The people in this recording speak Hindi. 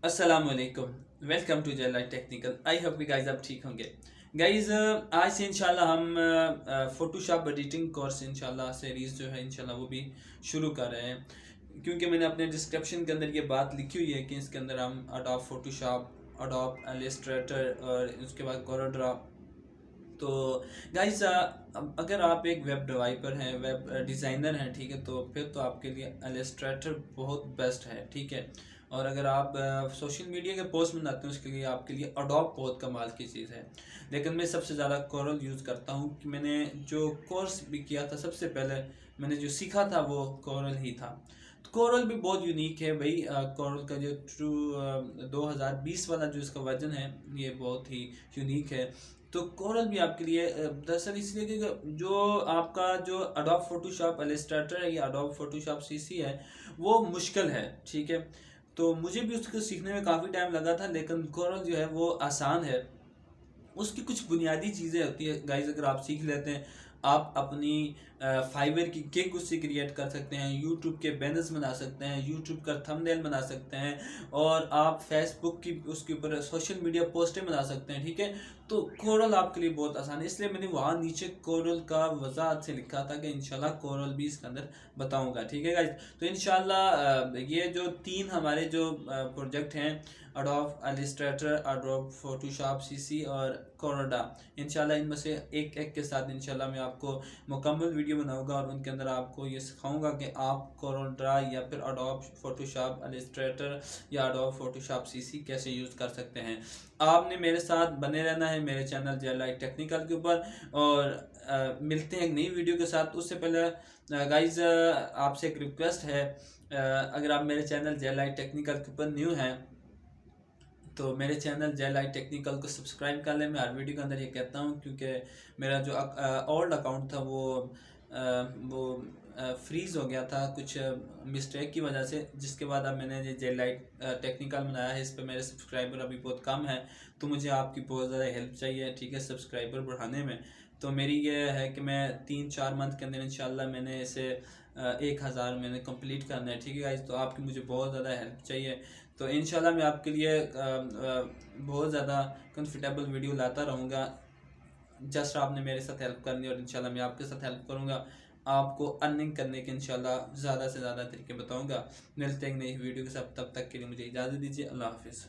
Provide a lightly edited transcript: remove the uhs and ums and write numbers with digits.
अस्सलामुअलैकुम। वेलकम टू जेला टेक्निकल। आई होप कि गाइज आप ठीक होंगे। गाइज आज से इंशाल्लाह हम फोटोशॉप एडिटिंग कोर्स इंशाल्लाह सीरीज़ जो है इंशाल्लाह वो भी शुरू कर रहे हैं, क्योंकि मैंने अपने डिस्क्रिप्शन के अंदर ये बात लिखी हुई है कि इसके अंदर हम अडोब फोटोशॉप, अडोब इलस्ट्रेटर और उसके बाद कोरोड्रा। तो गाइस अगर आप एक वेब डेवलपर हैं, वेब डिज़ाइनर हैं, ठीक है, तो फिर तो आपके लिए इलस्ट्रेटर बहुत बेस्ट है, ठीक है। और अगर आप सोशल मीडिया के पोस्ट बनाते हैं उसके लिए आपके लिए अडोब बहुत कमाल की चीज़ है। लेकिन मैं सबसे ज़्यादा कोरल यूज़ करता हूँ कि मैंने जो कोर्स भी किया था सबसे पहले मैंने जो सीखा था वो कोरल ही था। तो कोरल भी बहुत यूनिक है भाई। कोरल का जो ट्रू 2020 वाला जो इसका वर्जन है ये बहुत ही यूनिक है। तो कोरल भी आपके लिए दरअसल इसलिए कि जो आपका जो अडोब फोटोशॉप इलस्ट्रेटर है या अडोब फोटोशॉप सीसी है वो मुश्किल है, ठीक है। तो मुझे भी उसको सीखने में काफ़ी टाइम लगा था, लेकिन कोरल जो है वो आसान है। उसकी कुछ बुनियादी चीज़ें होती है गाइज, अगर आप सीख लेते हैं आप अपनी फाइवर की किक उससे क्रिएट कर सकते हैं, यूट्यूब के बैनर्स बना सकते हैं, यूट्यूब का थंबनेल बना सकते हैं, और आप फेसबुक की उसके ऊपर सोशल मीडिया पोस्टें बना सकते हैं, ठीक है। तो कोरल आपके लिए बहुत आसान है, इसलिए मैंने वहाँ नीचे कोरल का वजाहत से लिखा था कि इंशाल्लाह कोरल भी इसके अंदर बताऊंगा, ठीक है गाइज। तो इंशाल्लाह ये जो तीन हमारे जो प्रोजेक्ट हैं, Adobe Illustrator, Adobe Photoshop CC और कोरोडा, इंशाल्लाह इनमें से एक एक के साथ इंशाल्लाह मैं आपको मुकम्मल वीडियो बनाऊंगा और उनके अंदर आपको ये सिखाऊंगा कि आप कोरोडा या फिर अडोब फोटोशॉप इलस्ट्रेटर या अडोब फोटोशॉप सीसी कैसे यूज़ कर सकते हैं। आपने मेरे साथ बने रहना है मेरे चैनल जेला टेक्निकल के ऊपर, और मिलते हैं एक नई वीडियो के साथ। उससे पहले गाइज आपसे एक रिक्वेस्ट है, अगर आप मेरे चैनल जेला टेक्निकल के ऊपर न्यू हैं तो मेरे चैनल जेल आई टेक्निकल को सब्सक्राइब कर लें। मैं हर वीडियो के अंदर ये कहता हूँ, क्योंकि मेरा जो ओल्ड अकाउंट था वो फ्रीज़ हो गया था कुछ मिस्टेक की वजह से, जिसके बाद अब मैंने ये जेल आई टेक्निकल बनाया है। इस पर मेरे सब्सक्राइबर अभी बहुत कम है, तो मुझे आपकी बहुत ज़्यादा हेल्प चाहिए, ठीक है, सब्सक्राइबर बढ़ाने में। तो मेरी ये है कि मैं 3-4 मंथ के अंदर इंशाल्लाह मैंने इसे 1000 मैंने कंप्लीट करना है, ठीक है गाइज। तो आपकी मुझे बहुत ज़्यादा हेल्प चाहिए। तो इंशाल्लाह मैं आपके लिए बहुत ज़्यादा कंफर्टेबल वीडियो लाता रहूँगा। जस्ट आपने मेरे साथ हेल्प करनी और इंशाल्लाह मैं आपके साथ हेल्प करूँगा। आपको अर्निंग करने के इंशाल्लाह ज़्यादा से ज़्यादा तरीके बताऊँगा। मिलते हैं एक नई वीडियो के साथ, तब तक के लिए मुझे इजाज़त दीजिए। अल्लाह हाफिज़।